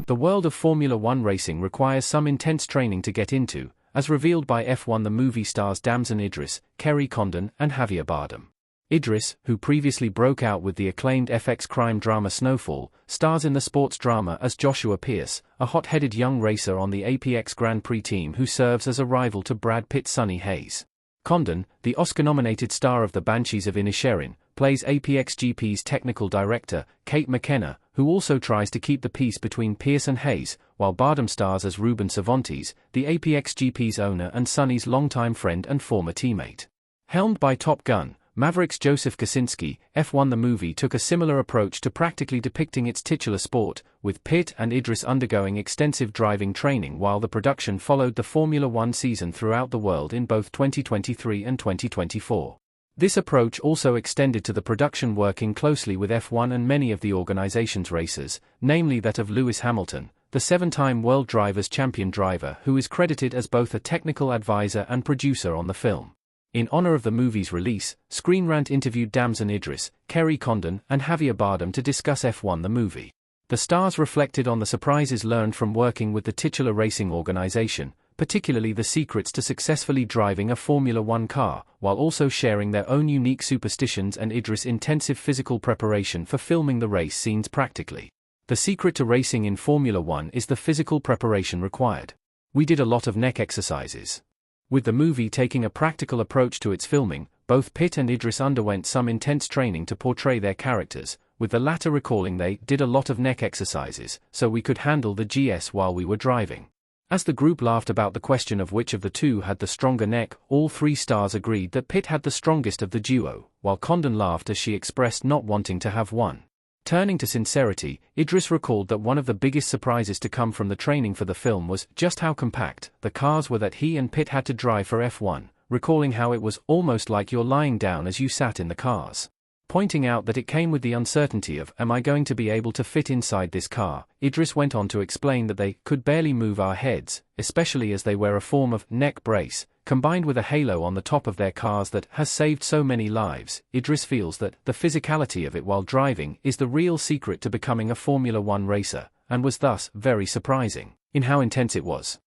The world of Formula One racing requires some intense training to get into, as revealed by F1 the movie stars Damson Idris, Kerry Condon, and Javier Bardem. Idris, who previously broke out with the acclaimed FX crime drama Snowfall, stars in the sports drama as Joshua Pierce, a hot-headed young racer on the APX Grand Prix team who serves as a rival to Brad Pitt's Sonny Hayes. Condon, the Oscar-nominated star of The Banshees of Inisherin, plays APXGP's technical director, Kate McKenna, who also tries to keep the peace between Pierce and Hayes, while Bardem stars as Ruben Cervantes, the APXGP's owner and Sonny's longtime friend and former teammate. Helmed by Top Gun Maverick's Joseph Kosinski, F1 the movie took a similar approach to practically depicting its titular sport, with Pitt and Idris undergoing extensive driving training while the production followed the Formula One season throughout the world in both 2023 and 2024. This approach also extended to the production working closely with F1 and many of the organization's racers, namely that of Lewis Hamilton, the 7-time World Drivers' Champion driver who is credited as both a technical advisor and producer on the film. In honor of the movie's release, Screen Rant interviewed Damson Idris, Kerry Condon, and Javier Bardem to discuss F1 the movie. The stars reflected on the surprises learned from working with the titular racing organization, particularly the secrets to successfully driving a Formula One car, while also sharing their own unique superstitions and Idris' intensive physical preparation for filming the race scenes practically. The secret to racing in Formula One is the physical preparation required. We did a lot of neck exercises. With the movie taking a practical approach to its filming, both Pitt and Idris underwent some intense training to portray their characters, with the latter recalling they did a lot of neck exercises, so we could handle the GS while we were driving. As the group laughed about the question of which of the two had the stronger neck, all three stars agreed that Pitt had the strongest of the duo, while Condon laughed as she expressed not wanting to have one. Turning to sincerity, Idris recalled that one of the biggest surprises to come from the training for the film was just how compact the cars were that he and Pitt had to drive for F1, recalling how it was almost like you're lying down as you sat in the cars. Pointing out that it came with the uncertainty of, am I going to be able to fit inside this car, Idris went on to explain that they could barely move our heads, especially as they wear a form of neck brace, combined with a halo on the top of their cars that has saved so many lives. Idris feels that the physicality of it while driving is the real secret to becoming a Formula One racer, and was thus very surprising in how intense it was.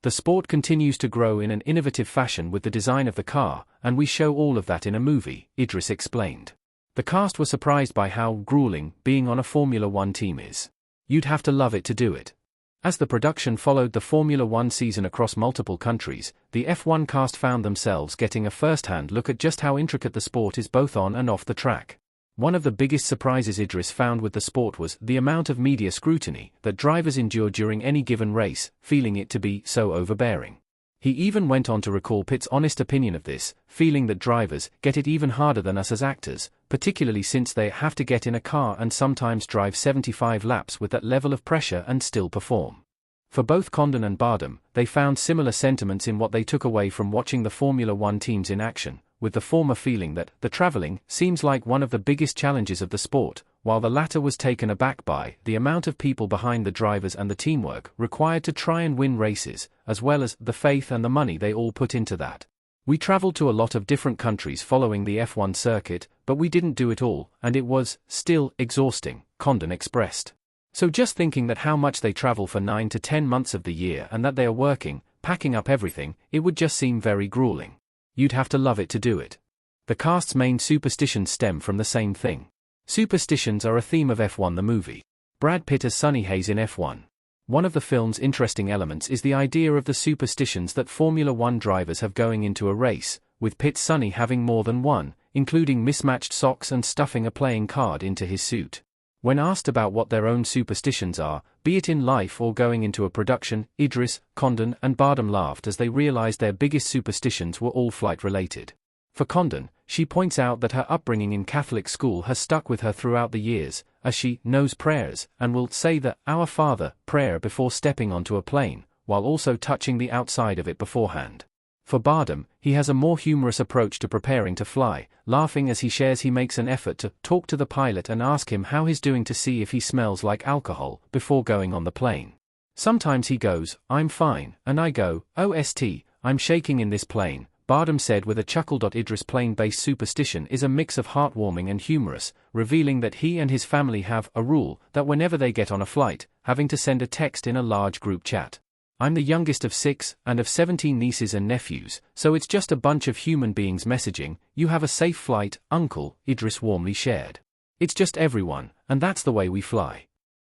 The sport continues to grow in an innovative fashion with the design of the car, and we show all of that in a movie, Idris explained. The cast were surprised by how grueling being on a Formula One team is. You'd have to love it to do it. As the production followed the Formula One season across multiple countries, the F1 cast found themselves getting a first-hand look at just how intricate the sport is both on and off the track. One of the biggest surprises Idris found with the sport was the amount of media scrutiny that drivers endure during any given race, feeling it to be so overbearing. He even went on to recall Pitt's honest opinion of this, feeling that drivers get it even harder than us as actors, particularly since they have to get in a car and sometimes drive 75 laps with that level of pressure and still perform. For both Condon and Bardem, they found similar sentiments in what they took away from watching the Formula One teams in action, with the former feeling that the traveling seems like one of the biggest challenges of the sport, while the latter was taken aback by the amount of people behind the drivers and the teamwork required to try and win races, as well as the faith and the money they all put into that. We traveled to a lot of different countries following the F1 circuit, but we didn't do it all, and it was still exhausting, Condon expressed. So just thinking that how much they travel for 9 to 10 months of the year and that they are working, packing up everything, it would just seem very grueling. You'd have to love it to do it. The cast's main superstitions stem from the same thing. Superstitions are a theme of F1 the movie. Brad Pitt as Sonny Hayes in F1. One of the film's interesting elements is the idea of the superstitions that Formula One drivers have going into a race, with Pitt's Sonny having more than one, including mismatched socks and stuffing a playing card into his suit. When asked about what their own superstitions are, be it in life or going into a production, Idris, Condon and Bardem laughed as they realized their biggest superstitions were all flight-related. For Condon, she points out that her upbringing in Catholic school has stuck with her throughout the years, as she knows prayers and will say the Our Father prayer before stepping onto a plane, while also touching the outside of it beforehand. For Bardem, he has a more humorous approach to preparing to fly, laughing as he shares he makes an effort to talk to the pilot and ask him how he's doing to see if he smells like alcohol before going on the plane. Sometimes he goes, I'm fine, and I go, OST, I'm shaking in this plane, Bardem said with a chuckle. Idris' plane-based superstition is a mix of heartwarming and humorous, revealing that he and his family have a rule that whenever they get on a flight, having to send a text in a large group chat. I'm the youngest of 6, and of 17 nieces and nephews, so it's just a bunch of human beings messaging, "You have a safe flight, Uncle," Idris warmly shared. "It's just everyone, and that's the way we fly."